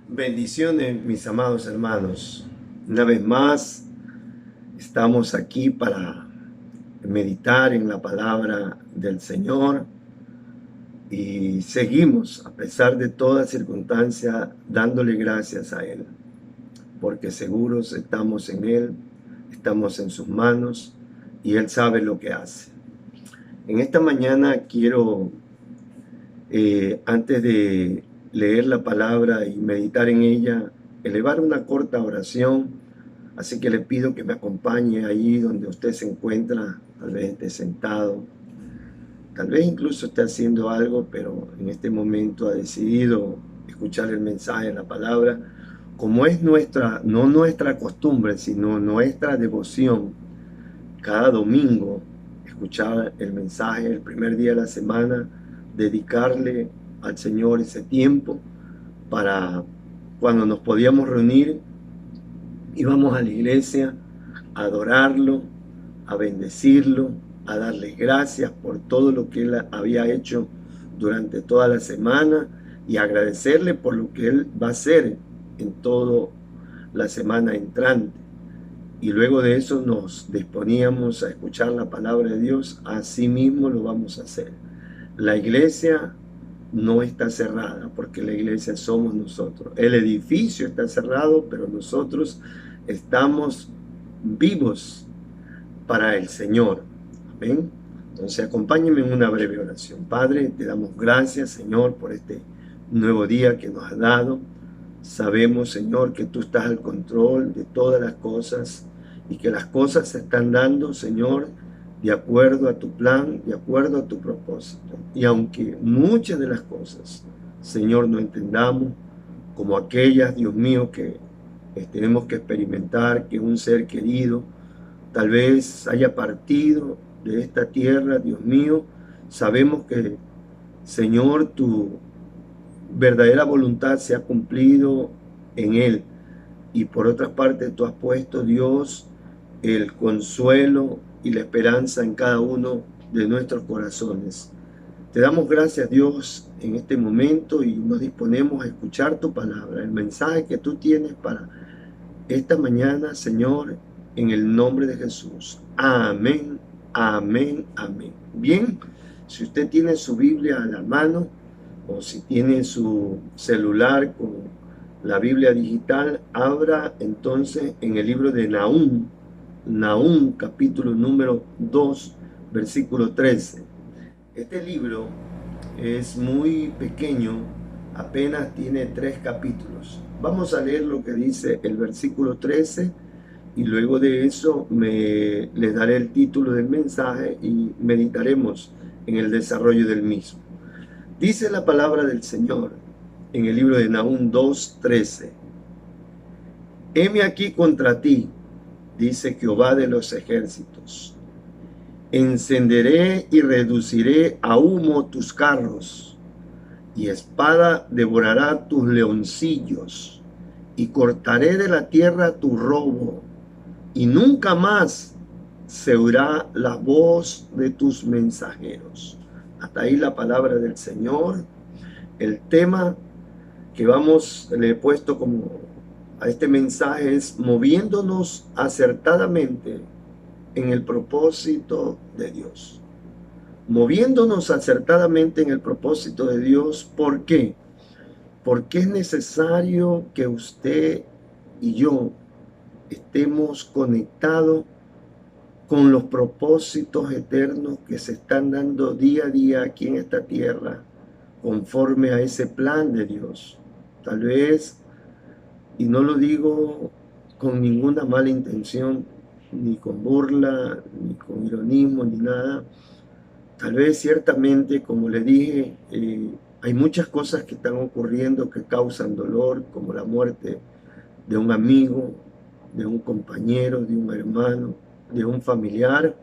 Bendiciones, mis amados hermanos. Una vez más, estamos aquí para meditar en la palabra del Señor y seguimos, a pesar de toda circunstancia, dándole gracias a Él, porque seguros estamos en Él, estamos en sus manos y Él sabe lo que hace. En esta mañana quiero, antes de leer la palabra y meditar en ella, elevar una corta oración. Así que le pido que me acompañe ahí donde usted se encuentra, tal vez esté sentado, tal vez incluso esté haciendo algo, pero en este momento ha decidido escuchar el mensaje, la palabra, como es nuestra, no nuestra costumbre, sino nuestra devoción, cada domingo, escuchar el mensaje el primer día de la semana, dedicarle al Señor ese tiempo para cuando nos podíamos reunir, íbamos a la iglesia a adorarlo, a bendecirlo, a darle gracias por todo lo que Él había hecho durante toda la semana y agradecerle por lo que Él va a hacer en toda la semana entrante. Y luego de eso nos disponíamos a escuchar la palabra de Dios. Así mismo lo vamos a hacer. La iglesia no está cerrada, porque la iglesia somos nosotros. El edificio está cerrado, pero nosotros estamos vivos para el Señor. Amén. Entonces acompáñenme en una breve oración. Padre, te damos gracias, Señor, por este nuevo día que nos has dado. Sabemos, Señor, que tú estás al control de todas las cosas y que las cosas se están dando, Señor, de acuerdo a tu plan, de acuerdo a tu propósito. Y aunque muchas de las cosas, Señor, no entendamos, como aquellas, Dios mío, que tenemos que experimentar, que un ser querido tal vez haya partido de esta tierra, Dios mío, sabemos que, Señor, tu verdadera voluntad se ha cumplido en Él. Y por otra parte, tú has puesto, Dios, el consuelo y la esperanza en cada uno de nuestros corazones. Te damos gracias, Dios, en este momento y nos disponemos a escuchar tu palabra, el mensaje que tú tienes para esta mañana, Señor, en el nombre de Jesús. Amén, amén, amén. Bien, si usted tiene su Biblia a la mano o si tiene su celular con la Biblia digital, abra entonces en el libro de Nahum, Nahum capítulo número 2, versículo 13. Este libro es muy pequeño, apenas tiene 3 capítulos. Vamos a leer lo que dice el versículo 13 y luego de eso les daré el título del mensaje y meditaremos en el desarrollo del mismo. Dice la palabra del Señor en el libro de Nahum 2:13. Heme aquí contra ti, dice Jehová de los ejércitos. Encenderé y reduciré a humo tus carros, y espada devorará tus leoncillos, y cortaré de la tierra tu robo, y nunca más se oirá la voz de tus mensajeros. Hasta ahí la palabra del Señor. El tema que le he puesto como a este mensaje es moviéndonos acertadamente en el propósito de Dios. Moviéndonos acertadamente en el propósito de Dios. ¿Por qué? Porque es necesario que usted y yo estemos conectados con los propósitos eternos que se están dando día a día aquí en esta tierra, conforme a ese plan de Dios. Tal vez, y no lo digo con ninguna mala intención, ni con burla, ni con ironismo, ni nada. Tal vez ciertamente, como le dije, hay muchas cosas que están ocurriendo que causan dolor, como la muerte de un amigo, de un compañero, de un hermano, de un familiar.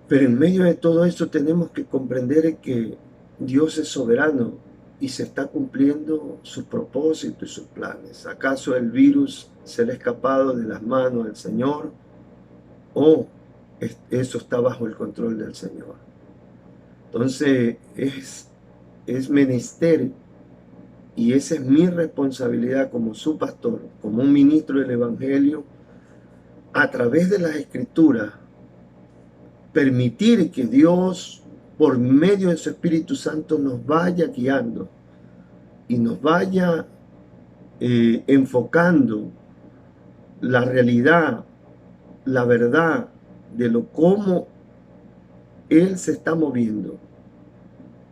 Pero en medio de todo eso tenemos que comprender que Dios es soberano y se está cumpliendo sus propósitos y sus planes. ¿Acaso el virus se le ha escapado de las manos del Señor? ¿O eso está bajo el control del Señor? Entonces es menester Y esa es mi responsabilidad como su pastor, como un ministro del Evangelio, a través de las Escrituras, permitir que Dios, por medio de su Espíritu Santo, nos vaya guiando y nos vaya enfocando la realidad, la verdad de lo cómo Él se está moviendo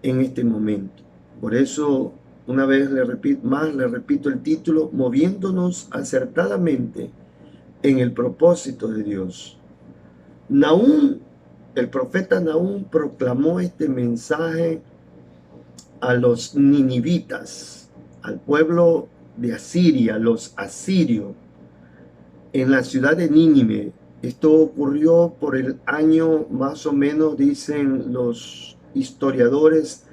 en este momento. Por eso, una vez le repito el título, moviéndonos acertadamente en el propósito de Dios. Nahum, el profeta Nahum, proclamó este mensaje a los ninivitas, al pueblo de Asiria, los asirios, en la ciudad de Nínive. Esto ocurrió por el año más o menos, dicen los historiadores,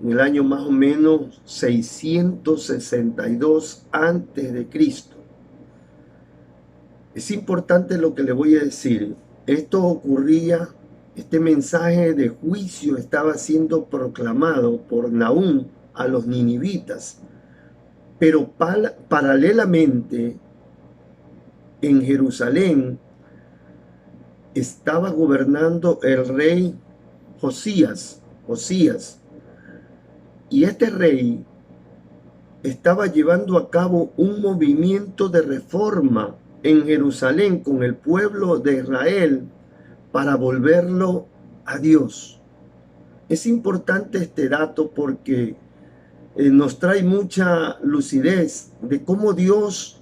en el año más o menos 662 antes de Cristo. Es importante lo que le voy a decir. Esto ocurría, este mensaje de juicio estaba siendo proclamado por Nahum a los ninivitas, pero paralelamente en Jerusalén estaba gobernando el rey Josías, y este rey estaba llevando a cabo un movimiento de reforma en Jerusalén con el pueblo de Israel para volverlo a Dios. Es importante este dato porque nos trae mucha lucidez de cómo Dios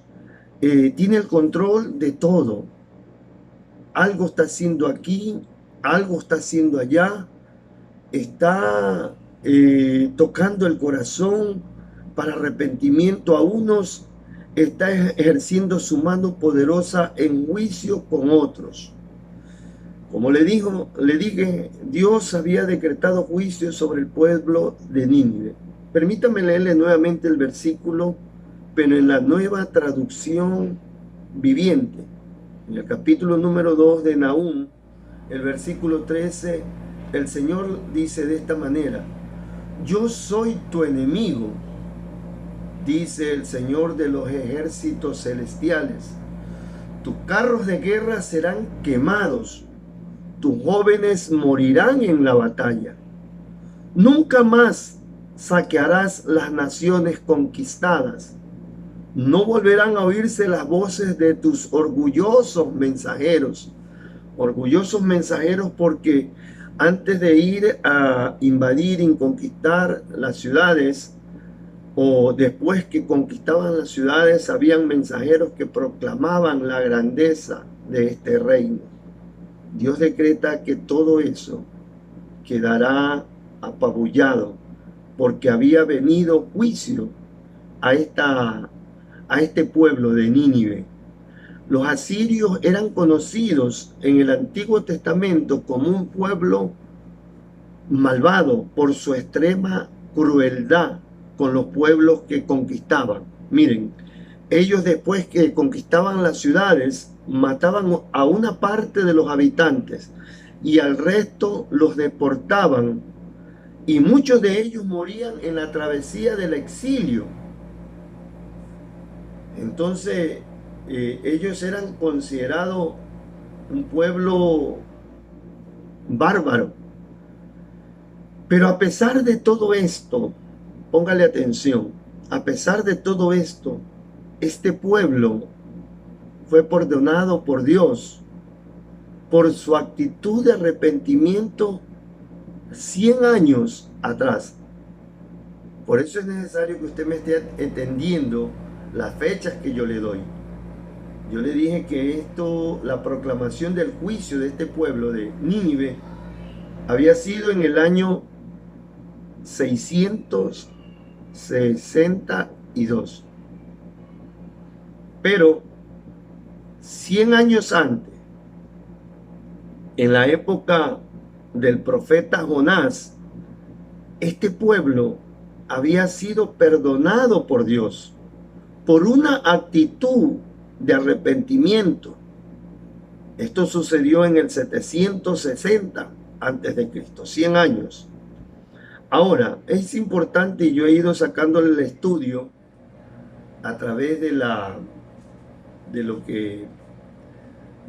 tiene el control de todo. Algo está haciendo aquí, algo está haciendo allá, está tocando el corazón para arrepentimiento a unos, está ejerciendo su mano poderosa en juicio con otros. Como le dije, Dios había decretado juicio sobre el pueblo de Nínive. Permítame leerle nuevamente el versículo, pero en la nueva traducción viviente. En el capítulo número 2 de Nahum, el versículo 13, el Señor dice de esta manera: yo soy tu enemigo, dice el Señor de los ejércitos celestiales. Tus carros de guerra serán quemados, tus jóvenes morirán en la batalla. Nunca más saquearás las naciones conquistadas. No volverán a oírse las voces de tus orgullosos mensajeros. Orgullosos mensajeros porque antes de ir a invadir y conquistar las ciudades, o después que conquistaban las ciudades, habían mensajeros que proclamaban la grandeza de este reino. Dios decreta que todo eso quedará apabullado porque había venido juicio a este pueblo de Nínive. Los asirios eran conocidos en el Antiguo Testamento como un pueblo malvado por su extrema crueldad con los pueblos que conquistaban. Miren, ellos después que conquistaban las ciudades, mataban a una parte de los habitantes y al resto los deportaban, y muchos de ellos morían en la travesía del exilio. Entonces, ellos eran considerados un pueblo bárbaro. Pero a pesar de todo esto, póngale atención, a pesar de todo esto, este pueblo fue perdonado por Dios por su actitud de arrepentimiento 100 años atrás. Por eso es necesario que usted me esté entendiendo las fechas que yo le doy. Yo le dije que la proclamación del juicio de este pueblo de Nínive había sido en el año 662. Pero 100 años antes, en la época del profeta Jonás, este pueblo había sido perdonado por Dios por una actitud de arrepentimiento. Esto sucedió en el 760 antes de Cristo, 100 años. Ahora, es importante, y yo he ido sacándole el estudio a través de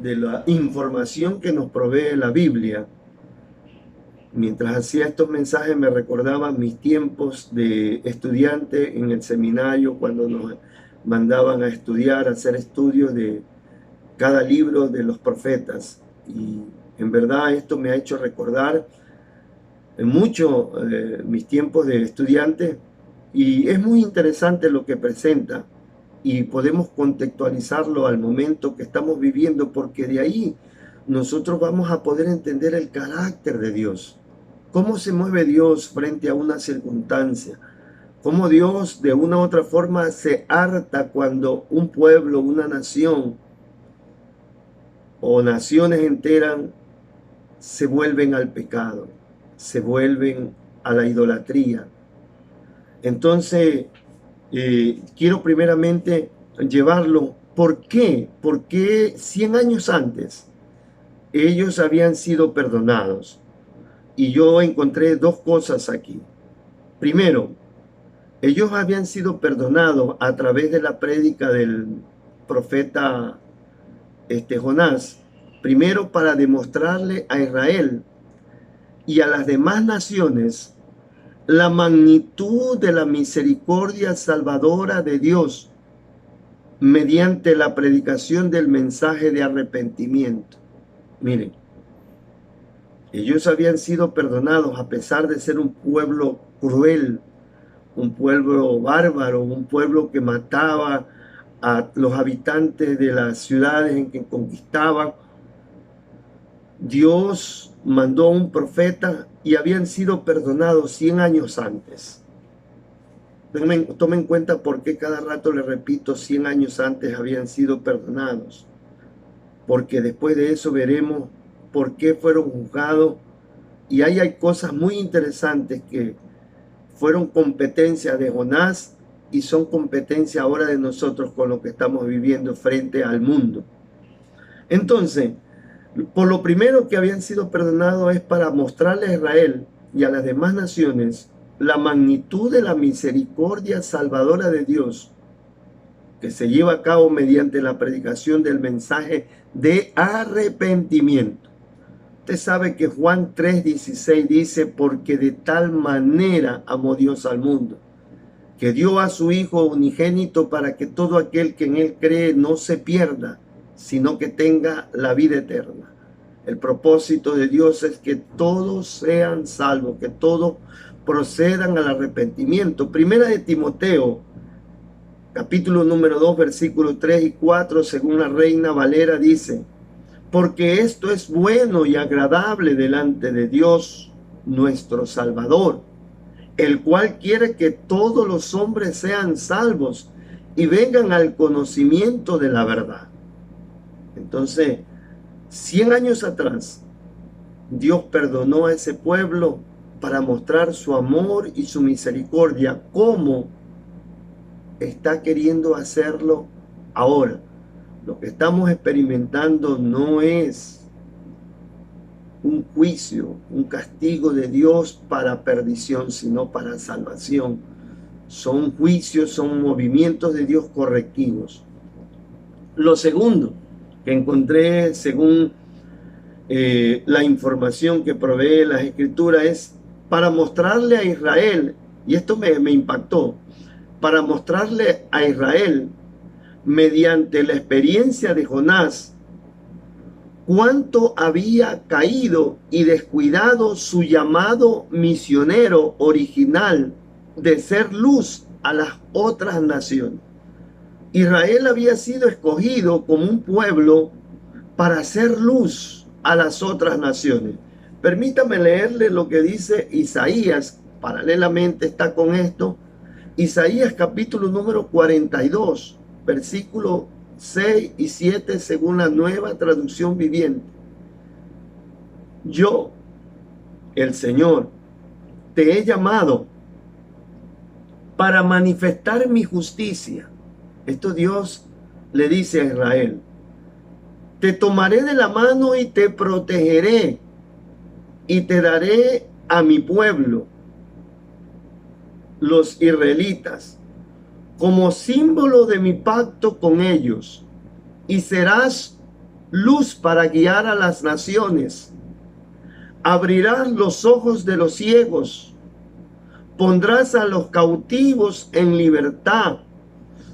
de la información que nos provee la Biblia. Mientras hacía estos mensajes me recordaba mis tiempos de estudiante en el seminario, cuando nos mandaban a estudiar, a hacer estudios de cada libro de los profetas. Y en verdad esto me ha hecho recordar mucho mis tiempos de estudiante, y es muy interesante lo que presenta y podemos contextualizarlo al momento que estamos viviendo, porque de ahí nosotros vamos a poder entender el carácter de Dios, cómo se mueve Dios frente a una circunstancia, cómo Dios de una u otra forma se harta cuando un pueblo, una nación o naciones enteras se vuelven al pecado, se vuelven a la idolatría. Entonces, quiero primeramente llevarlo. ¿Por qué? Porque 100 años antes ellos habían sido perdonados. Y yo encontré dos cosas aquí. Primero, ellos habían sido perdonados a través de la prédica del profeta Jonás. Primero, para demostrarle a Israel y a las demás naciones la magnitud de la misericordia salvadora de Dios mediante la predicación del mensaje de arrepentimiento. Miren, ellos habían sido perdonados a pesar de ser un pueblo cruel, un pueblo bárbaro, un pueblo que mataba a los habitantes de las ciudades en que conquistaban. Dios mandó a un profeta y habían sido perdonados 100 años antes. Tomen en cuenta por qué cada rato le repito 100 años antes habían sido perdonados. Porque después de eso veremos por qué fueron juzgados. Y ahí hay cosas muy interesantes que fueron competencia de Jonás y son competencia ahora de nosotros con lo que estamos viviendo frente al mundo. Entonces, por lo primero que habían sido perdonados es para mostrarle a Israel y a las demás naciones la magnitud de la misericordia salvadora de Dios, que se lleva a cabo mediante la predicación del mensaje de arrepentimiento. Usted sabe que Juan 3:16 dice: porque de tal manera amó Dios al mundo, que dio a su Hijo unigénito para que todo aquel que en él cree no se pierda, sino que tenga la vida eterna. El propósito de Dios es que todos sean salvos, que todos procedan al arrepentimiento. Primera de Timoteo, capítulo número 2, versículos 3 y 4, según la Reina Valera, dice: porque esto es bueno y agradable delante de Dios, nuestro Salvador, el cual quiere que todos los hombres sean salvos y vengan al conocimiento de la verdad. Entonces, 100 años atrás, Dios perdonó a ese pueblo para mostrar su amor y su misericordia, como está queriendo hacerlo ahora. Lo que estamos experimentando no es un juicio, un castigo de Dios para perdición, sino para salvación. Son juicios, son movimientos de Dios correctivos. Lo segundo que encontré según la información que provee las Escrituras es para mostrarle a Israel, y esto me impactó, para mostrarle a Israel mediante la experiencia de Jonás cuánto había caído y descuidado su llamado misionero original de ser luz a las otras naciones. Israel había sido escogido como un pueblo para hacer luz a las otras naciones. Permítame leerle lo que dice Isaías, paralelamente está con esto. Isaías capítulo número 42, versículo 6 y 7 según la Nueva Traducción Viviente. Yo, el Señor, te he llamado para manifestar mi justicia. Esto Dios le dice a Israel: te tomaré de la mano y te protegeré y te daré a mi pueblo los israelitas como símbolo de mi pacto con ellos, y serás luz para guiar a las naciones. Abrirás los ojos de los ciegos, pondrás a los cautivos en libertad,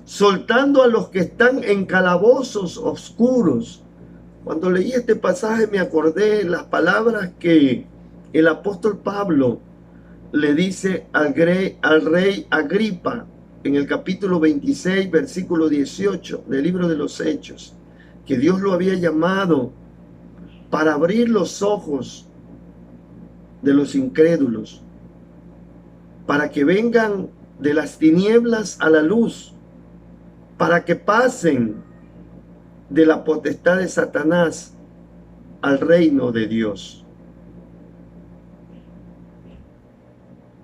soltando a los que están en calabozos oscuros. Cuando leí este pasaje me acordé de las palabras que el apóstol Pablo le dice al rey Agripa en el capítulo 26, versículo 18 del libro de los Hechos, que Dios lo había llamado para abrir los ojos de los incrédulos, para que vengan de las tinieblas a la luz, para que pasen de la potestad de Satanás al reino de Dios.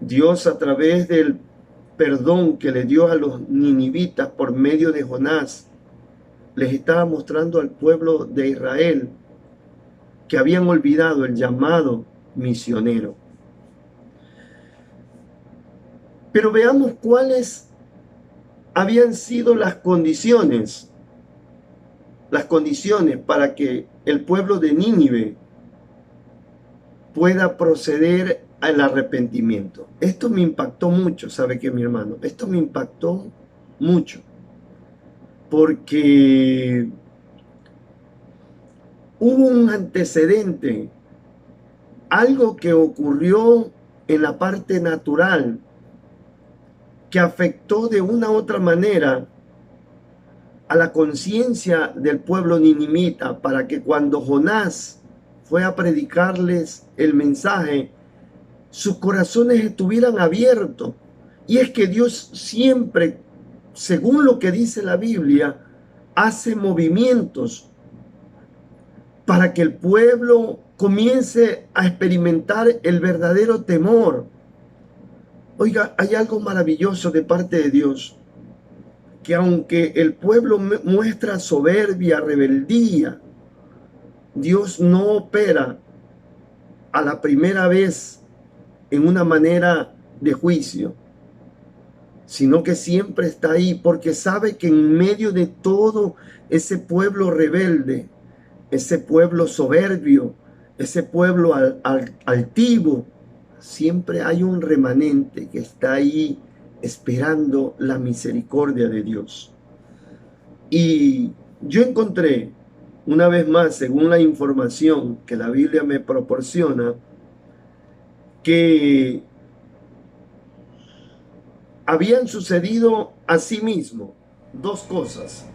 Dios, a través del perdón que le dio a los ninivitas por medio de Jonás, les estaba mostrando al pueblo de Israel que habían olvidado el llamado misionero. Pero veamos cuáles habían sido las condiciones para que el pueblo de Nínive pueda proceder al arrepentimiento. Esto me impactó mucho, ¿sabe qué, mi hermano? Esto me impactó mucho, porque hubo un antecedente, algo que ocurrió en la parte natural, que afectó de una u otra manera a la conciencia del pueblo ninimita, para que cuando Jonás fue a predicarles el mensaje, sus corazones estuvieran abiertos. Y es que Dios siempre, según lo que dice la Biblia, hace movimientos para que el pueblo comience a experimentar el verdadero temor. Oiga, hay algo maravilloso de parte de Dios, que aunque el pueblo muestra soberbia, rebeldía, Dios no opera a la primera vez en una manera de juicio, sino que siempre está ahí, porque sabe que en medio de todo ese pueblo rebelde, ese pueblo soberbio, ese pueblo altivo, siempre hay un remanente que está ahí esperando la misericordia de Dios. Y yo encontré, una vez más, según la información que la Biblia me proporciona, que habían sucedido asimismo dos cosas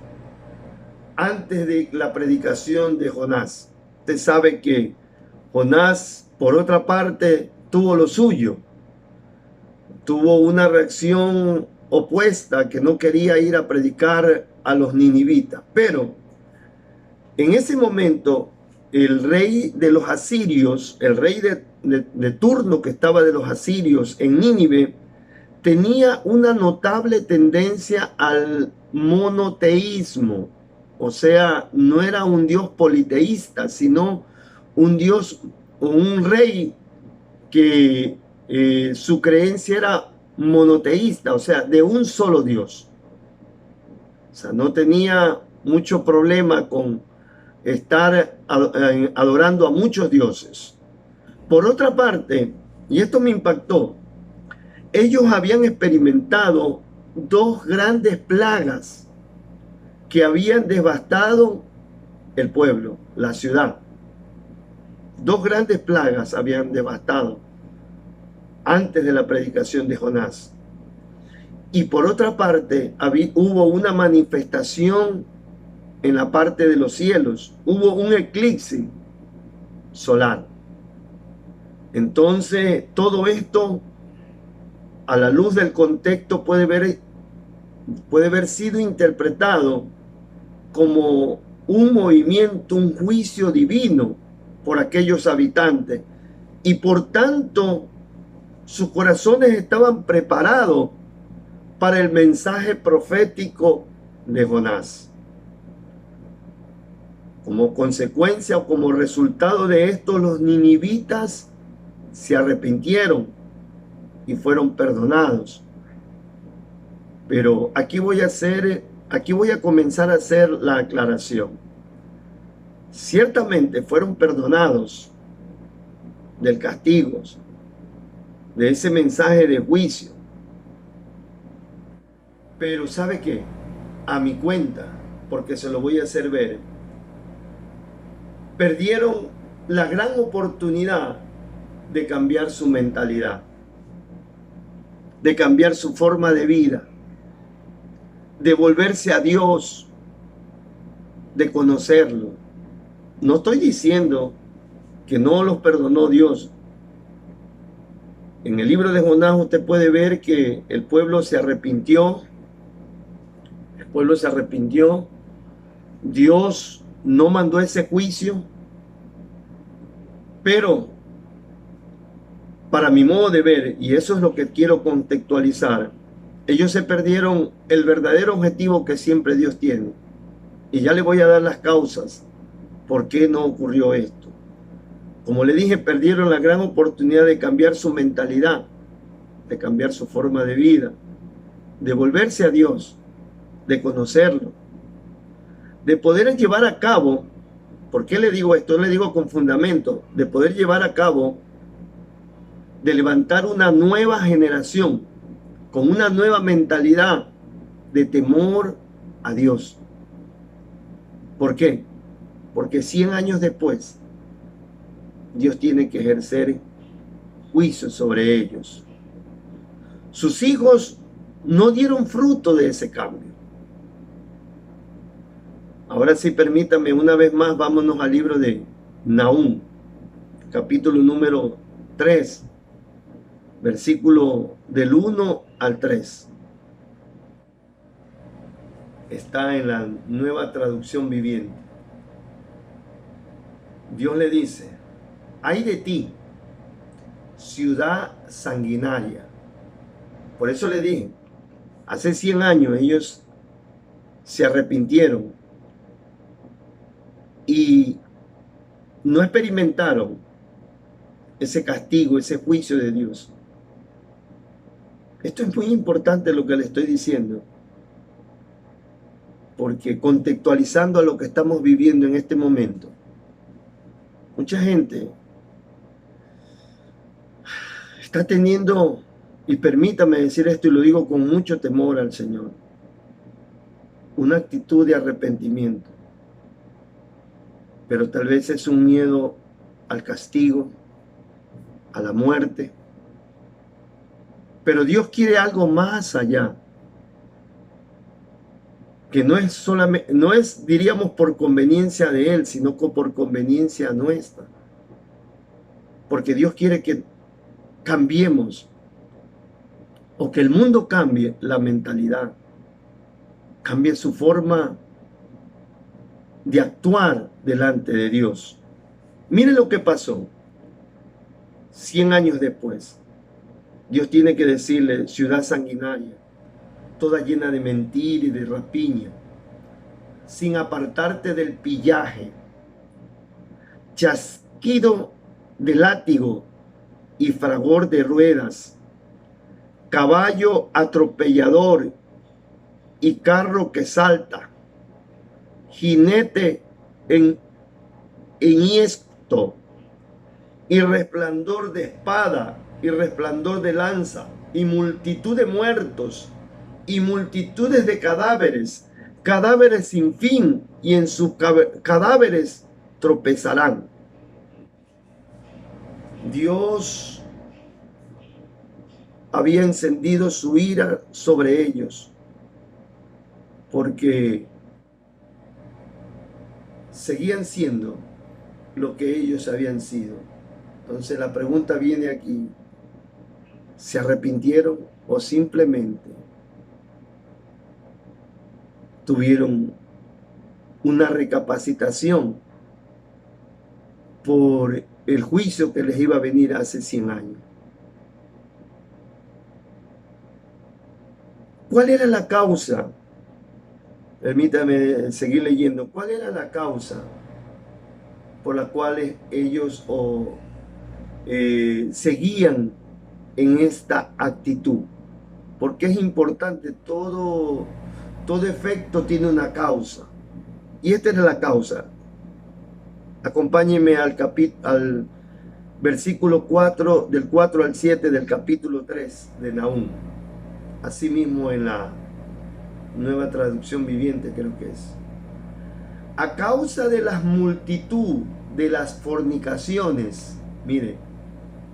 antes de la predicación de Jonás. Usted sabe que Jonás, por otra parte, tuvo lo suyo. Tuvo una reacción opuesta, que no quería ir a predicar a los ninivitas. Pero en ese momento, el rey de los asirios, el rey de turno que estaba de los asirios en Nínive, tenía una notable tendencia al monoteísmo. O sea, no era un dios politeísta, sino un dios o un rey que su creencia era monoteísta, o sea, de un solo Dios. O sea, no tenía mucho problema con estar adorando a muchos dioses. Por otra parte, y esto me impactó, ellos habían experimentado dos grandes plagas que habían devastado el pueblo, la ciudad. Dos grandes plagas habían devastado antes de la predicación de Jonás. Y por otra parte, hubo una manifestación en la parte de los cielos. Hubo un eclipse solar. Entonces, todo esto, a la luz del contexto, puede haber sido interpretado como un movimiento, un juicio divino por aquellos habitantes. Y por tanto, sus corazones estaban preparados para el mensaje profético de Jonás. Como consecuencia o como resultado de esto, los ninivitas se arrepintieron y fueron perdonados. Pero aquí voy a comenzar a hacer la aclaración. Ciertamente fueron perdonados del castigo, de ese mensaje de juicio. Pero ¿sabe qué? A mi cuenta, porque se lo voy a hacer ver, perdieron la gran oportunidad de cambiar su mentalidad, de cambiar su forma de vida, de volverse a Dios, de conocerlo. No estoy diciendo que no los perdonó Dios. En el libro de Jonás usted puede ver que el pueblo se arrepintió. El pueblo se arrepintió. Dios no mandó ese juicio. Pero para mi modo de ver, y eso es lo que quiero contextualizar, ellos se perdieron el verdadero objetivo que siempre Dios tiene. Y ya le voy a dar las causas por qué no ocurrió esto. Como le dije, perdieron la gran oportunidad de cambiar su mentalidad, de cambiar su forma de vida, de volverse a Dios, de conocerlo, de poder llevar a cabo, ¿por qué le digo esto? Le digo con fundamento, de poder llevar a cabo, de levantar una nueva generación con una nueva mentalidad de temor a Dios. ¿Por qué? Porque 100 años después, Dios tiene que ejercer juicio sobre ellos. Sus hijos no dieron fruto de ese cambio. Ahora sí, permítame, una vez más, vámonos al libro de Nahum, capítulo número 3, versículo del 1 al 3. Está en la Nueva Traducción Viviente. Dios le dice: ay de ti, ciudad sanguinaria. Por eso le dije, hace 100 años ellos se arrepintieron y no experimentaron ese castigo, ese juicio de Dios. Esto es muy importante lo que le estoy diciendo, porque contextualizando a lo que estamos viviendo en este momento, mucha gente está teniendo, y permítame decir esto y lo digo con mucho temor al Señor, una actitud de arrepentimiento, pero tal vez es un miedo al castigo, a la muerte. Pero Dios quiere algo más allá, que no es solamente, no es, diríamos, por conveniencia de Él, sino por conveniencia nuestra. Porque Dios quiere que cambiemos, o que el mundo cambie la mentalidad, cambie su forma de actuar delante de Dios. Miren lo que pasó 100 años después. Dios tiene que decirle: ciudad sanguinaria, toda llena de mentira y de rapiña, sin apartarte del pillaje, chasquido de látigo y fragor de ruedas, caballo atropellador y carro que salta, jinete enhiesto y resplandor de espada y resplandor de lanza y multitud de muertos y multitudes de cadáveres, cadáveres sin fin, y en sus cadáveres tropezarán. Dios había encendido su ira sobre ellos porque seguían siendo lo que ellos habían sido. Entonces la pregunta viene aquí: ¿se arrepintieron o simplemente tuvieron una recapacitación por el juicio que les iba a venir hace 100 años? ¿Cuál era la causa? Permítame seguir leyendo. ¿Cuál era la causa por la cual ellos seguían en esta actitud? porque es importante, todo efecto tiene una causa. Y esta es la causa. Acompáñenme al versículo 4, del 4 al 7 del capítulo 3 de Nahum. Asimismo en la Nueva Traducción Viviente creo que es. A causa de la multitud de las fornicaciones, mire,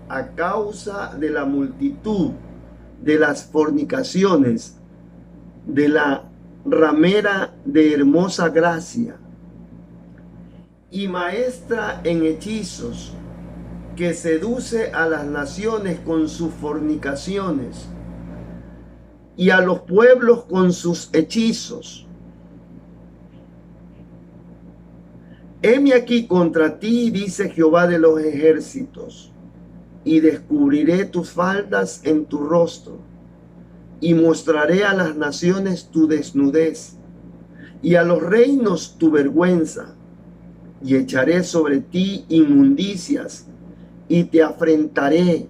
a causa de la multitud de las fornicaciones de la ramera de hermosa gracia y maestra en hechizos, que seduce a las naciones con sus fornicaciones y a los pueblos con sus hechizos. Heme aquí contra ti, dice Jehová de los ejércitos, y descubriré tus faldas en tu rostro, y mostraré a las naciones tu desnudez, y a los reinos tu vergüenza, y echaré sobre ti inmundicias, y te afrentaré,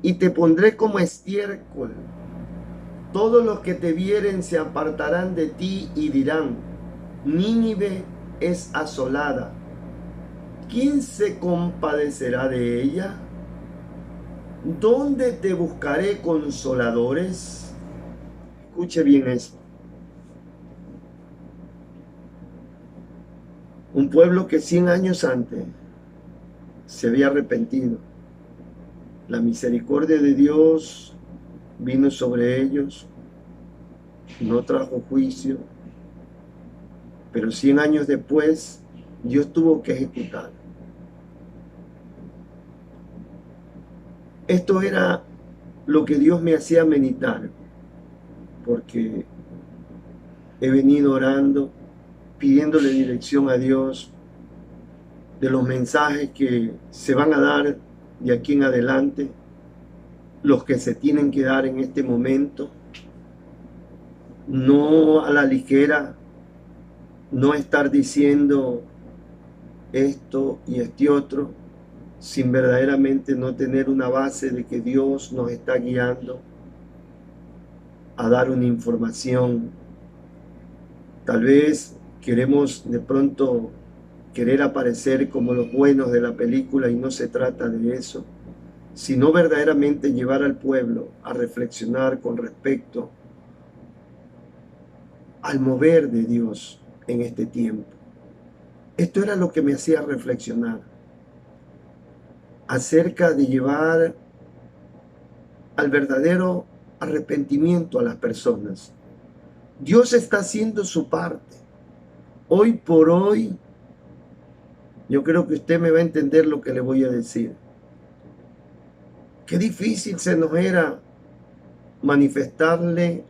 y te pondré como estiércol. Todos los que te vieren se apartarán de ti y dirán: Nínive es asolada. ¿Quién se compadecerá de ella? ¿Dónde te buscaré consoladores? Escuche bien esto. Un pueblo que 100 años antes se había arrepentido. La misericordia de Dios vino sobre ellos, no trajo juicio, pero 100 años después Dios tuvo que ejecutar. Esto era lo que Dios me hacía meditar, porque he venido orando, pidiéndole dirección a Dios de los mensajes que se van a dar de aquí en adelante, los que se tienen que dar en este momento, no a la ligera, no estar diciendo esto y este otro, sin verdaderamente no tener una base de que Dios nos está guiando a dar una información. Tal vez queremos de pronto querer aparecer como los buenos de la película, y no se trata de eso, sino verdaderamente llevar al pueblo a reflexionar con respecto al mover de Dios en este tiempo. Esto era lo que me hacía reflexionar acerca de llevar al verdadero arrepentimiento a las personas. Dios está haciendo su parte. Hoy por hoy, yo creo que usted me va a entender lo que le voy a decir. Qué difícil se nos era manifestarle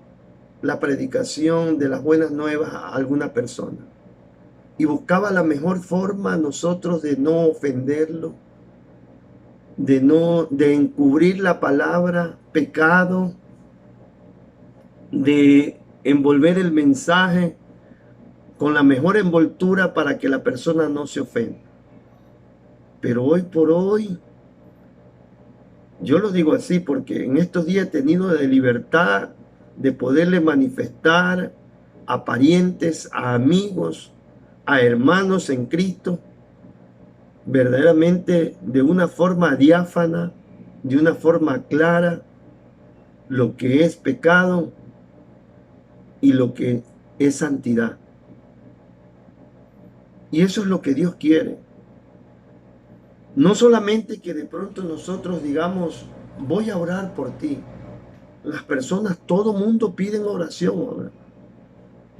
la predicación de las buenas nuevas a alguna persona. Y buscaba la mejor forma nosotros de no ofenderlo, de encubrir la palabra pecado, de envolver el mensaje con la mejor envoltura para que la persona no se ofenda. Pero hoy por hoy, yo lo digo así porque en estos días he tenido la libertad de poderle manifestar a parientes, a amigos, a hermanos en Cristo, verdaderamente de una forma diáfana, de una forma clara, lo que es pecado y lo que es santidad. Y eso es lo que Dios quiere. No solamente que de pronto nosotros digamos, voy a orar por ti. Las personas, todo mundo piden oración ahora.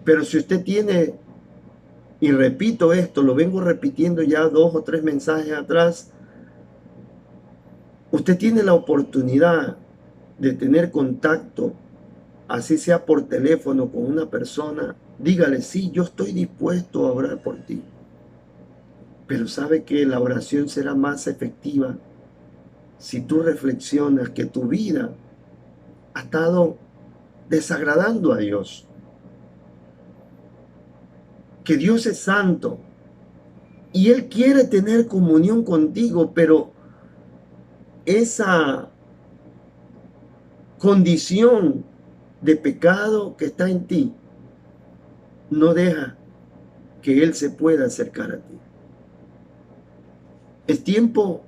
Pero si usted tiene, y repito esto, lo vengo repitiendo ya 2 o 3 mensajes atrás, usted tiene la oportunidad de tener contacto, así sea por teléfono, con una persona. Dígale: sí, yo estoy dispuesto a orar por ti. Pero sabe que la oración será más efectiva si tú reflexionas que tu vida ha estado desagradando a Dios, que Dios es santo y Él quiere tener comunión contigo, pero esa condición de pecado que está en ti no deja que Él se pueda acercar a ti. Es tiempo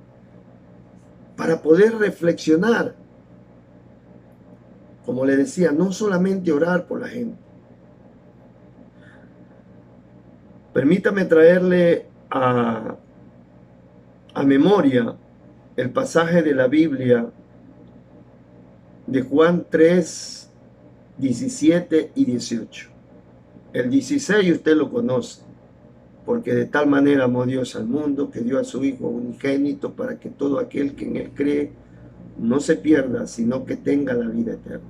para poder reflexionar. Como le decía, no solamente orar por la gente. Permítame traerle a memoria el pasaje de la Biblia de Juan 3, 17 y 18. El 16 usted lo conoce, porque de tal manera amó Dios al mundo que dio a su Hijo unigénito para que todo aquel que en Él cree no se pierda, sino que tenga la vida eterna.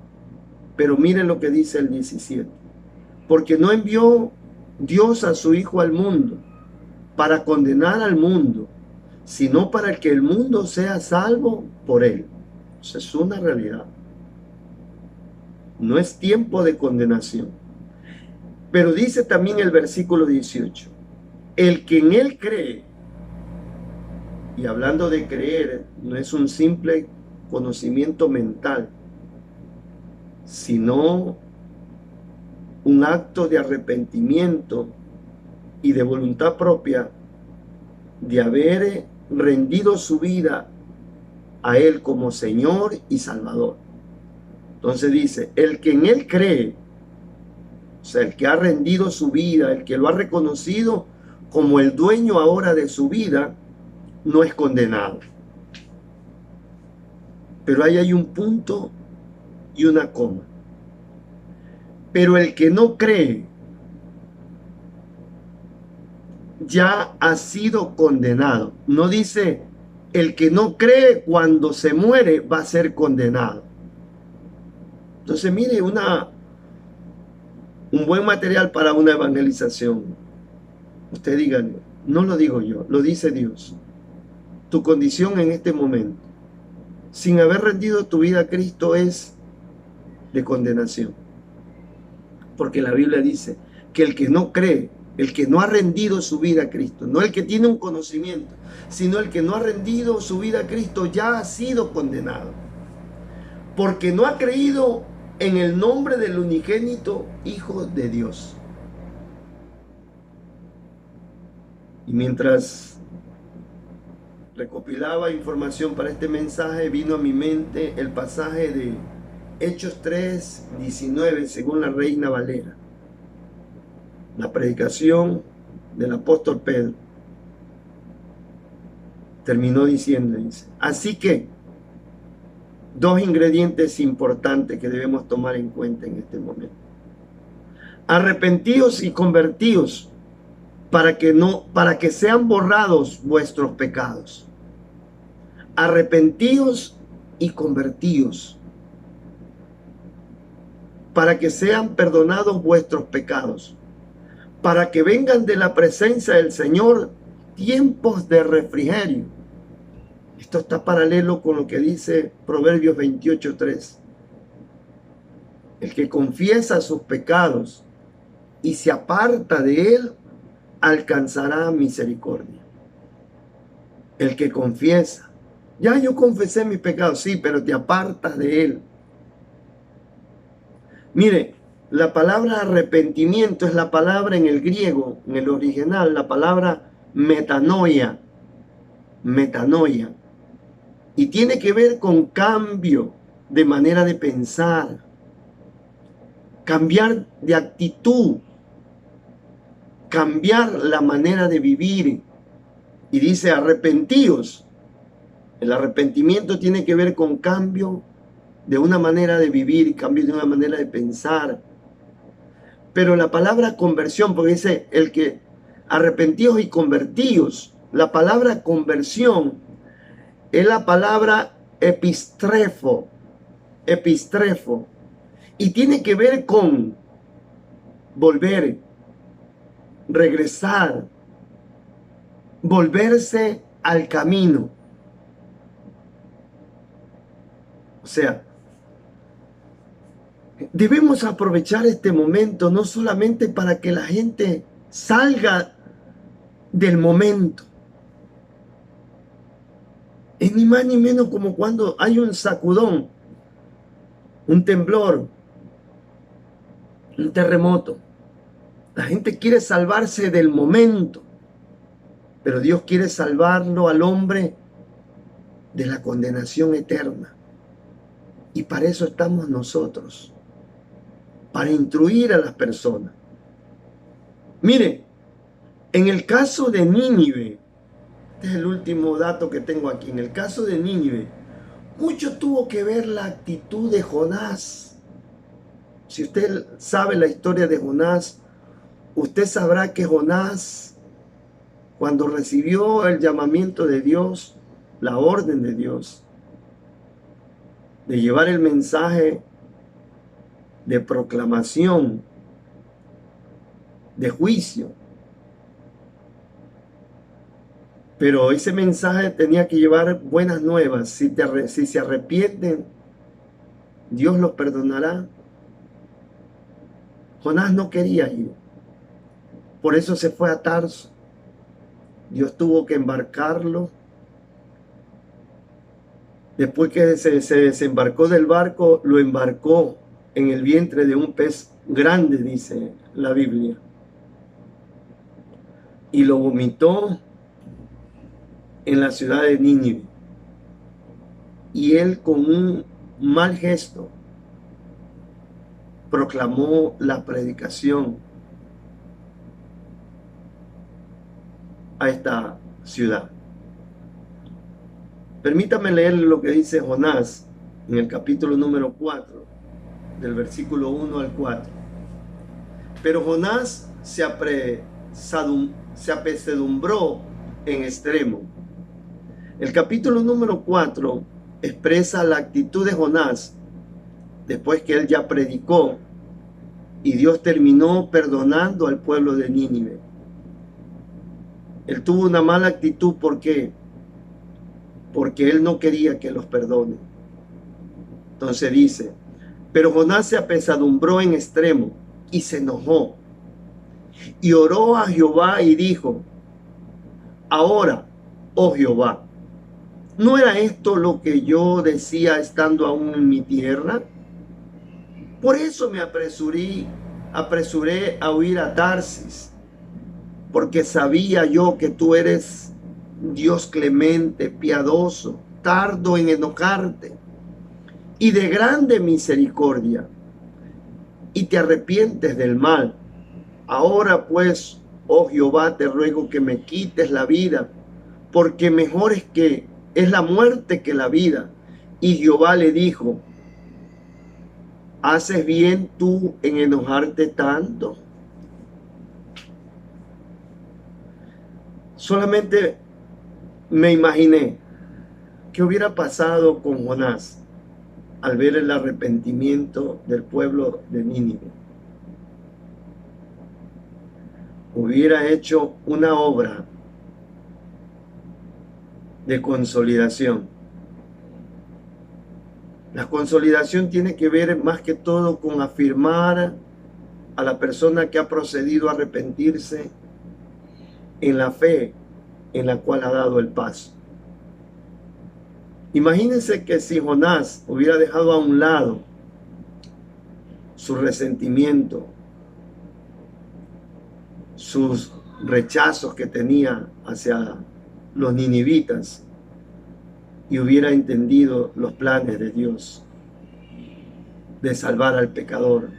Pero miren lo que dice el 17. Porque no envió Dios a su Hijo al mundo para condenar al mundo, sino para que el mundo sea salvo por Él. Eso es una realidad. No es tiempo de condenación. Pero dice también el versículo 18, el que en Él cree, y hablando de creer, no es un simple conocimiento mental, sino un acto de arrepentimiento y de voluntad propia de haber rendido su vida a Él como Señor y Salvador. Entonces dice, el que en Él cree, o sea, el que ha rendido su vida, el que lo ha reconocido como el dueño ahora de su vida, no es condenado. Pero ahí hay un punto y una coma. Pero el que no cree ya ha sido condenado. No dice, el que no cree cuando se muere va a ser condenado. Entonces, mire, un buen material para una evangelización. Usted diga, no lo digo yo, lo dice Dios. Tu condición en este momento, sin haber rendido tu vida a Cristo, es de condenación. Porque la Biblia dice que el que no cree, el que no ha rendido su vida a Cristo, no el que tiene un conocimiento, sino el que no ha rendido su vida a Cristo, ya ha sido condenado. Porque no ha creído en el nombre del unigénito Hijo de Dios. Y mientras recopilaba información para este mensaje, vino a mi mente el pasaje de Hechos 3, 19, según la Reina Valera. La predicación del apóstol Pedro. Terminó diciendo, dice, así que, dos ingredientes importantes que debemos tomar en cuenta en este momento. Arrepentíos y convertíos para que sean borrados vuestros pecados. Arrepentíos y convertíos para que sean perdonados vuestros pecados, para que vengan de la presencia del Señor tiempos de refrigerio. Esto está paralelo con lo que dice Proverbios 28:3. El que confiesa sus pecados y se aparta de él, alcanzará misericordia. El que confiesa, ya yo confesé mis pecados, sí, pero te apartas de él. Mire, la palabra arrepentimiento es la palabra en el griego, en el original, la palabra metanoia. Metanoia. Y tiene que ver con cambio de manera de pensar, cambiar de actitud, cambiar la manera de vivir. Y dice arrepentíos. El arrepentimiento tiene que ver con cambio de una manera de vivir, cambio de una manera de pensar. Pero la palabra conversión, porque dice el que arrepentíos y convertíos, la palabra conversión es la palabra epistrefo, y tiene que ver con volver, regresar, volverse al camino. O sea, debemos aprovechar este momento no solamente para que la gente salga del momento. Es ni más ni menos como cuando hay un sacudón, un temblor, un terremoto. La gente quiere salvarse del momento, pero Dios quiere salvarlo al hombre de la condenación eterna. Y para eso estamos nosotros, para instruir a las personas. Mire, en el caso de Nínive, este es el último dato que tengo aquí, en el caso de Nínive, mucho tuvo que ver la actitud de Jonás. Si usted sabe la historia de Jonás, usted sabrá que Jonás, cuando recibió el llamamiento de Dios, la orden de Dios, de llevar el mensaje de proclamación, de juicio, pero ese mensaje tenía que llevar buenas nuevas. Si se arrepienten, Dios los perdonará. Jonás no quería ir, por eso se fue a Tarso. Dios tuvo que embarcarlo. Después que se desembarcó del barco, lo embarcó en el vientre de un pez grande, dice la Biblia, y lo vomitó en la ciudad de Nínive. Y él, con un mal gesto, proclamó la predicación a esta ciudad. Permítame leer lo que dice Jonás en el capítulo número 4, del versículo 1 al 4. Pero Jonás se apesadumbró en extremo. El capítulo número 4 expresa la actitud de Jonás después que él ya predicó y Dios terminó perdonando al pueblo de Nínive. Él tuvo una mala actitud, ¿por qué? Porque él no quería que los perdone. Entonces dice, pero Jonás se apesadumbró en extremo y se enojó y oró a Jehová y dijo, ahora, oh Jehová, ¿no era esto lo que yo decía estando aún en mi tierra? Por eso me apresuré a huir a Tarsis, porque sabía yo que tú eres Dios clemente, piadoso, tardo en enojarte y de grande misericordia, y te arrepientes del mal. Ahora pues, oh Jehová, te ruego que me quites la vida, porque mejor es la muerte que la vida. Y Jehová le dijo, ¿haces bien tú en enojarte tanto? Solamente me imaginé qué hubiera pasado con Jonás al ver el arrepentimiento del pueblo de Nínive. Hubiera hecho una obra de consolidación. La consolidación tiene que ver más que todo con afirmar a la persona que ha procedido a arrepentirse en la fe en la cual ha dado el paso. Imagínense que si Jonás hubiera dejado a un lado su resentimiento, sus rechazos que tenía hacia los ninivitas, y hubiera entendido los planes de Dios de salvar al pecador,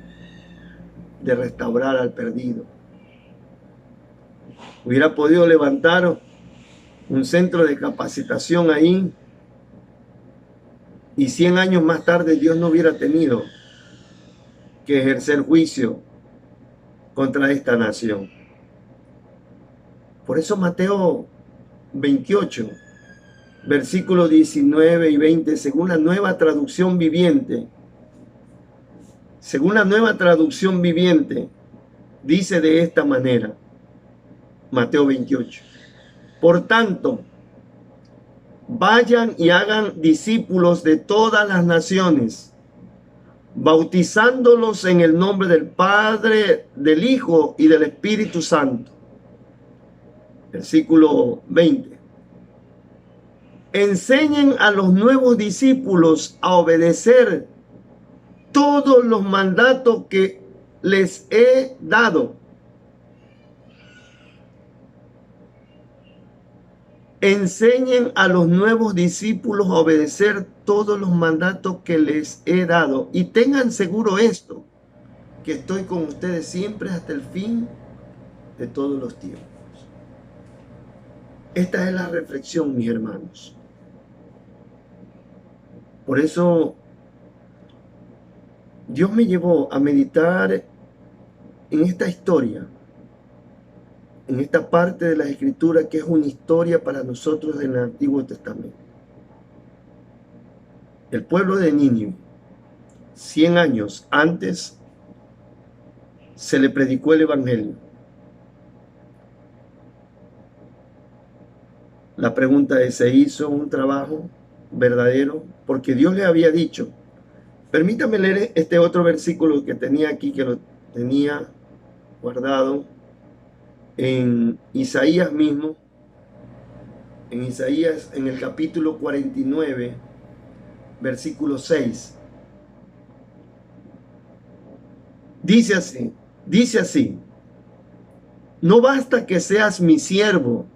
de restaurar al perdido. Hubiera podido levantar un centro de capacitación ahí, y 100 años más tarde Dios no hubiera tenido que ejercer juicio contra esta nación. Por eso Mateo 28, versículos 19 y 20, según la nueva traducción viviente, dice de esta manera, Mateo 28, por tanto, vayan y hagan discípulos de todas las naciones, bautizándolos en el nombre del Padre, del Hijo y del Espíritu Santo. Versículo 20. Enseñen a los nuevos discípulos a obedecer todos los mandatos que les he dado. Enseñen a los nuevos discípulos a obedecer todos los mandatos que les he dado. Y tengan seguro esto, que estoy con ustedes siempre hasta el fin de todos los tiempos. Esta es la reflexión, mis hermanos. Por eso Dios me llevó a meditar en esta historia, en esta parte de la Escritura que es una historia para nosotros del Antiguo Testamento. El pueblo de Nínive, 100 años antes, se le predicó el Evangelio. La pregunta es, ¿se hizo un trabajo verdadero? Porque Dios le había dicho. Permítame leer este otro versículo que tenía aquí, que lo tenía guardado en Isaías mismo, en Isaías, en el capítulo 49, versículo 6. Dice así, no basta que seas mi siervo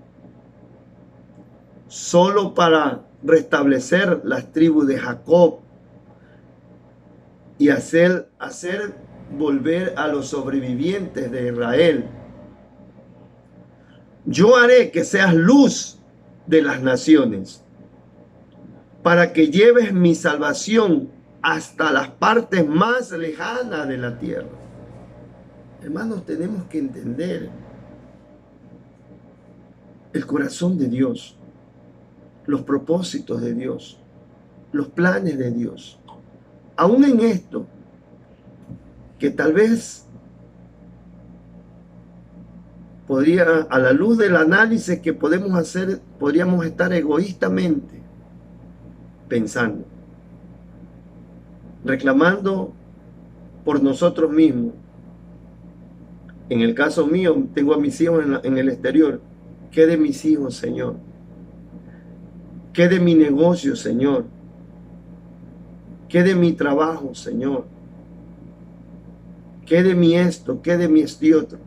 solo para restablecer las tribus de Jacob y hacer volver a los sobrevivientes de Israel. Yo haré que seas luz de las naciones, para que lleves mi salvación hasta las partes más lejanas de la tierra. Hermanos, tenemos que entender el corazón de Dios, los propósitos de Dios, los planes de Dios. Aún en esto, que tal vez podría, a la luz del análisis que podemos hacer, podríamos estar egoístamente pensando, reclamando por nosotros mismos. En el caso mío, tengo a mis hijos en el exterior. ¿Qué de mis hijos, Señor? ¿Qué de mi negocio, Señor? ¿Qué de mi trabajo, Señor? ¿Qué de mi esto? ¿Qué de mi este otro?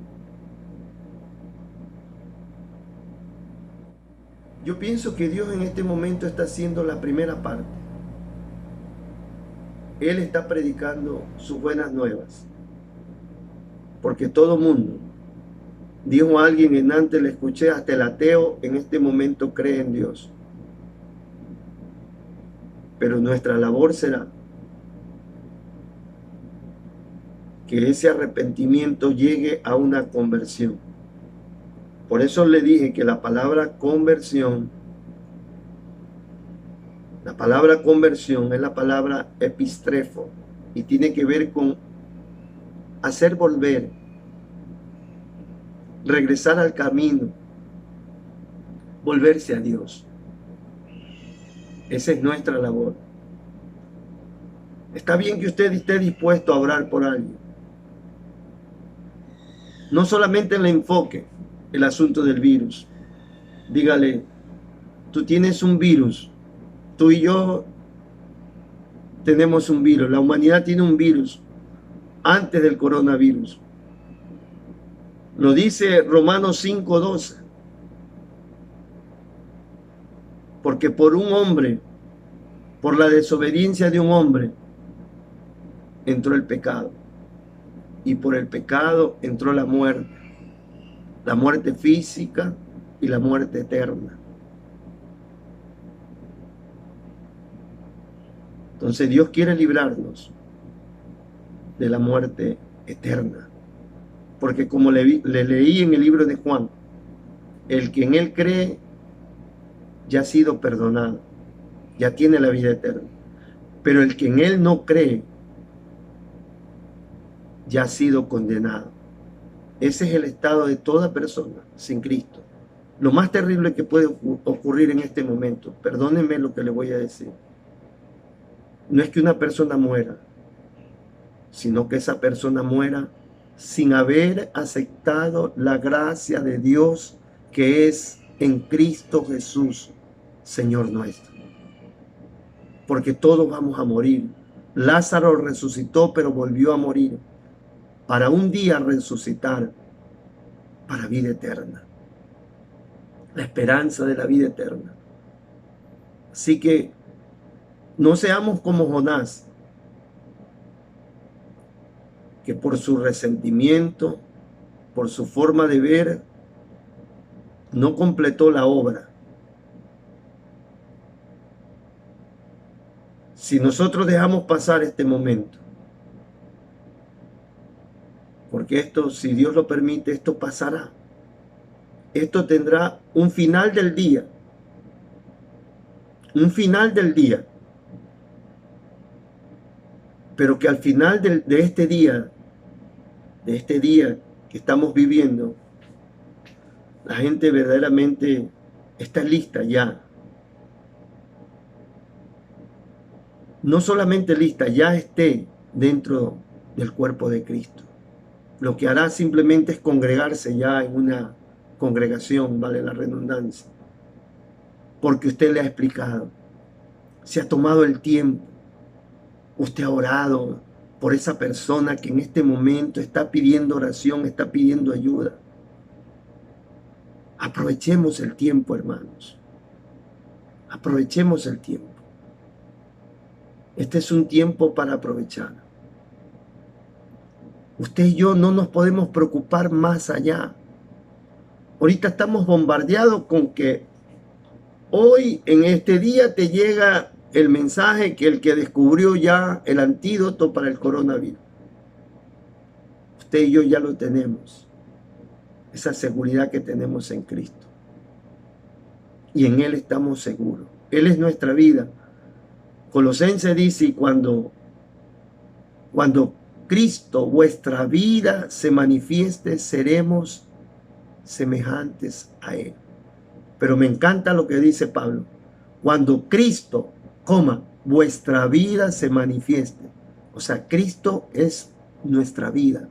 Yo pienso que Dios en este momento está haciendo la primera parte. Él está predicando sus buenas nuevas. Porque todo mundo, dijo a alguien en antes, le escuché, hasta el ateo en este momento cree en Dios. Pero nuestra labor será que ese arrepentimiento llegue a una conversión. Por eso le dije que la palabra conversión es la palabra epistrefo y tiene que ver con hacer volver, regresar al camino, volverse a Dios. Esa es nuestra labor. Está bien que usted esté dispuesto a orar por alguien. No solamente le enfoque el asunto del virus. Dígale, tú tienes un virus, tú y yo tenemos un virus, la humanidad tiene un virus antes del coronavirus. Lo dice Romanos 5:12. Porque por un hombre, por la desobediencia de un hombre, entró el pecado. Y por el pecado entró la muerte física y la muerte eterna. Entonces Dios quiere librarnos de la muerte eterna. Porque como le leí en el libro de Juan, el que en él cree ya ha sido perdonado, ya tiene la vida eterna. Pero el que en él no cree ya ha sido condenado. Ese es el estado de toda persona sin Cristo. Lo más terrible que puede ocurrir en este momento, perdónenme lo que le voy a decir, no es que una persona muera, sino que esa persona muera sin haber aceptado la gracia de Dios que es en Cristo Jesús, Señor nuestro. Porque todos vamos a morir. Lázaro resucitó, pero volvió a morir. para un día resucitar para vida eterna. La esperanza de la vida eterna. Así que no seamos como Jonás, que por su resentimiento, por su forma de ver, no completó la obra. Si nosotros dejamos pasar este momento, porque esto, si Dios lo permite, esto pasará. Esto tendrá un final del día. Un final del día. Pero que al final de este día que estamos viviendo, la gente verdaderamente está lista ya. No solamente lista, ya esté dentro del cuerpo de Cristo. Lo que hará simplemente es congregarse ya en una congregación, vale la redundancia, porque usted le ha explicado, se ha tomado el tiempo, usted ha orado por esa persona que en este momento está pidiendo oración, está pidiendo ayuda. Aprovechemos el tiempo, hermanos. Aprovechemos el tiempo. Este es un tiempo para aprovechar. Usted y yo no nos podemos preocupar más allá. Ahorita estamos bombardeados con que hoy, en este día, te llega el mensaje que el que descubrió ya el antídoto para el coronavirus. Usted y yo ya lo tenemos. Esa seguridad que tenemos en Cristo. Y en Él estamos seguros. Él es nuestra vida. Colosenses dice, cuando Cristo, vuestra vida, se manifieste, seremos semejantes a Él. Pero me encanta lo que dice Pablo. Cuando Cristo, vuestra vida se manifieste. O sea, Cristo es nuestra vida.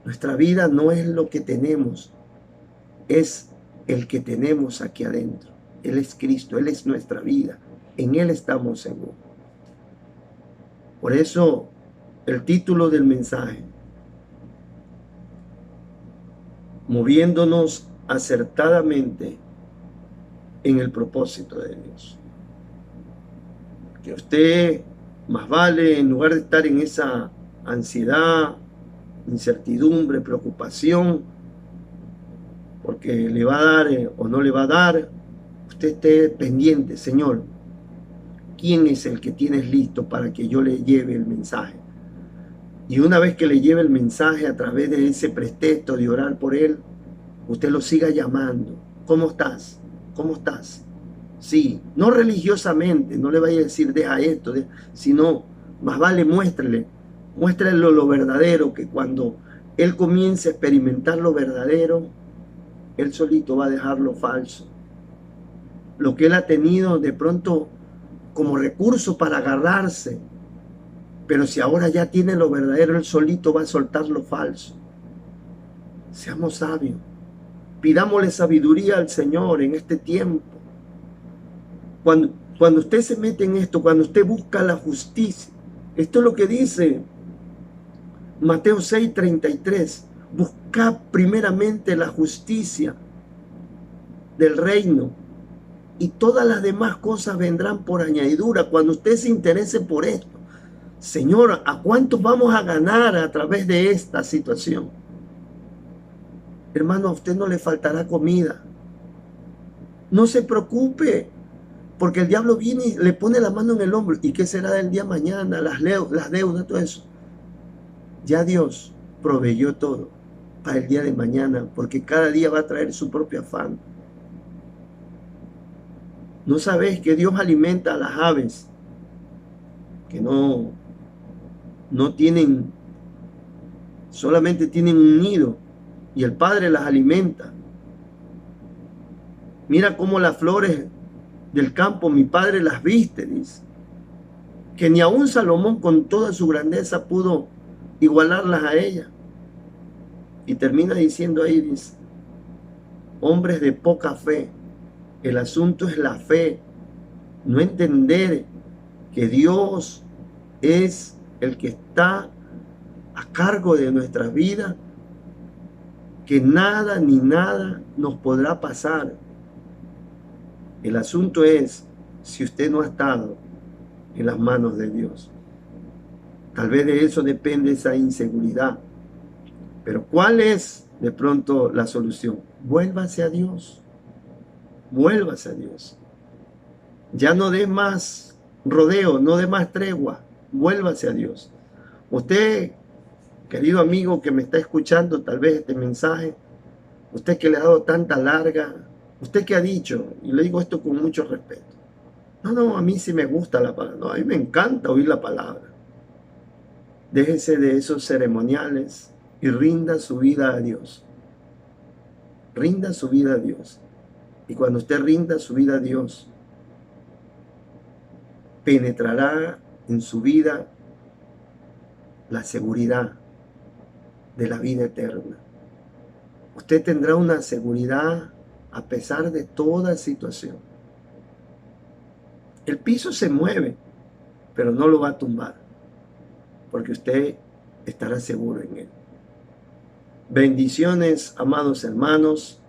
Nuestra vida no es lo que tenemos, es el que tenemos aquí adentro. Él es Cristo, Él es nuestra vida. En Él estamos seguros. Por eso, el título del mensaje, moviéndonos acertadamente en el propósito de Dios. Que usted, más vale, en lugar de estar en esa ansiedad, incertidumbre, preocupación, porque le va a dar o no le va a dar, usted esté pendiente, Señor, ¿quién es el que tienes listo para que yo le lleve el mensaje? Y una vez que le lleve el mensaje a través de ese pretexto de orar por él, usted lo siga llamando. ¿Cómo estás? ¿Cómo estás? Sí, no religiosamente, no le vaya a decir deja esto, sino más vale muéstrele lo verdadero, que cuando él comience a experimentar lo verdadero, él solito va a dejar lo falso. Lo que él ha tenido de pronto como recurso para agarrarse, pero si ahora ya tiene lo verdadero, él solito va a soltar lo falso. Seamos sabios. Pidámosle sabiduría al Señor en este tiempo. Cuando usted se mete en esto, cuando usted busca la justicia, esto es lo que dice Mateo 6:33. Buscad primeramente la justicia del reino y todas las demás cosas vendrán por añadidura. Cuando usted se interese por esto, Señor, ¿a cuántos vamos a ganar a través de esta situación? Hermano, a usted no le faltará comida. No se preocupe, porque el diablo viene y le pone la mano en el hombro. ¿Y qué será del día de mañana? Las deudas, todo eso. Ya Dios proveyó todo para el día de mañana, porque cada día va a traer su propio afán. ¿No sabes que Dios alimenta a las aves que no tienen, solamente tienen un nido, y el Padre las alimenta? Mira cómo las flores del campo mi Padre las viste, dice. Que ni aun Salomón con toda su grandeza pudo igualarlas a ella. Y termina diciendo ahí, dice, hombres de poca fe. El asunto es la fe, no entender que Dios es el que está a cargo de nuestras vidas, que nada ni nada nos podrá pasar. El asunto es si usted no ha estado en las manos de Dios. Tal vez de eso depende esa inseguridad. Pero ¿cuál es de pronto la solución? Vuélvase a Dios. Vuélvase a Dios. Ya no dé más rodeo, no dé más tregua. Vuélvase a Dios. Usted, querido amigo que me está escuchando tal vez este mensaje, usted que le ha dado tanta larga, usted que ha dicho, y le digo esto con mucho respeto, no, a mí sí me gusta la palabra, no, a mí me encanta oír la palabra. Déjese de esos ceremoniales y rinda su vida a Dios. Rinda su vida a Dios. Y cuando usted rinda su vida a Dios, penetrará en su vida la seguridad de la vida eterna. Usted tendrá una seguridad a pesar de toda situación. El piso se mueve, pero no lo va a tumbar, porque usted estará seguro en él. Bendiciones, amados hermanos,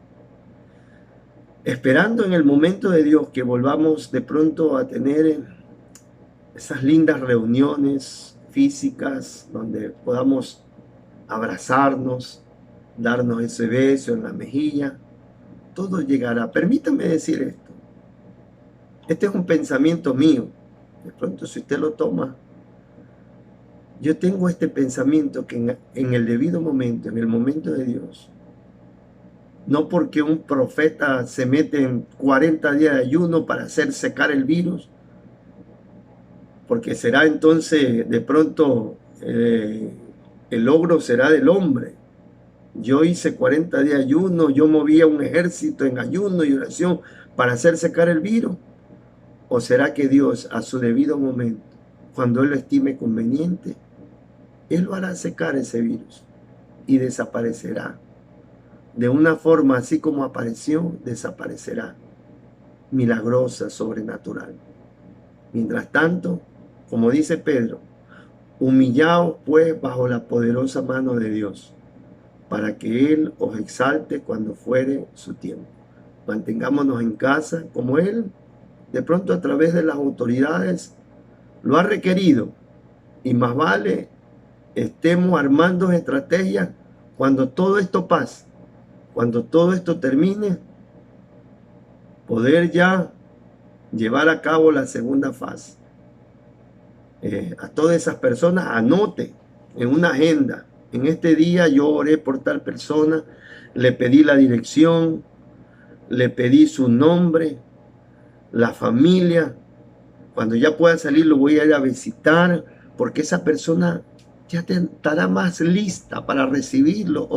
esperando en el momento de Dios que volvamos de pronto a tener esas lindas reuniones físicas donde podamos abrazarnos, darnos ese beso en la mejilla. Todo llegará. Permítame decir esto. Este es un pensamiento mío. De pronto, si usted lo toma, yo tengo este pensamiento que en el debido momento, en el momento de Dios, no porque un profeta se mete en 40 días de ayuno para hacer secar el virus, porque será entonces de pronto el logro será del hombre. Yo hice 40 días de ayuno, yo movía un ejército en ayuno y oración para hacer secar el virus. ¿O será que Dios a su debido momento, cuando Él lo estime conveniente, Él lo hará secar ese virus y desaparecerá? De una forma así como apareció, desaparecerá. Milagrosa, sobrenatural. Mientras tanto, como dice Pedro, humillaos pues bajo la poderosa mano de Dios, para que Él os exalte cuando fuere su tiempo. Mantengámonos en casa como Él, de pronto a través de las autoridades, lo ha requerido. Y más vale estemos armando estrategias cuando todo esto pase, cuando todo esto termine, poder ya llevar a cabo la segunda fase. A todas esas personas, anote en una agenda: en este día yo oré por tal persona, le pedí la dirección, le pedí su nombre, la familia. Cuando ya pueda salir lo voy a ir a visitar, porque esa persona ya estará más lista para recibirlo.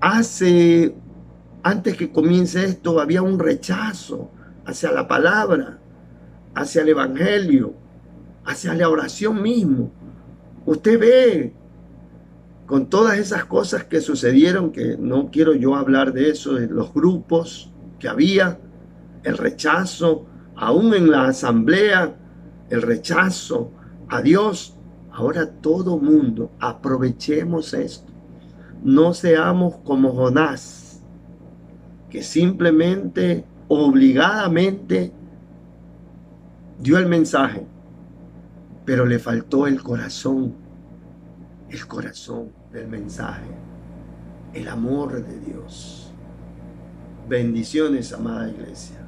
Antes que comience esto, había un rechazo hacia la palabra, hacia el evangelio, hacia la oración mismo. Usted ve con todas esas cosas que sucedieron, que no quiero yo hablar de eso, de los grupos que había, el rechazo, aún en la asamblea, el rechazo a Dios. Ahora todo mundo, aprovechemos esto. No seamos como Jonás, que simplemente, obligadamente, dio el mensaje, pero le faltó el corazón del mensaje, el amor de Dios. Bendiciones, amada iglesia.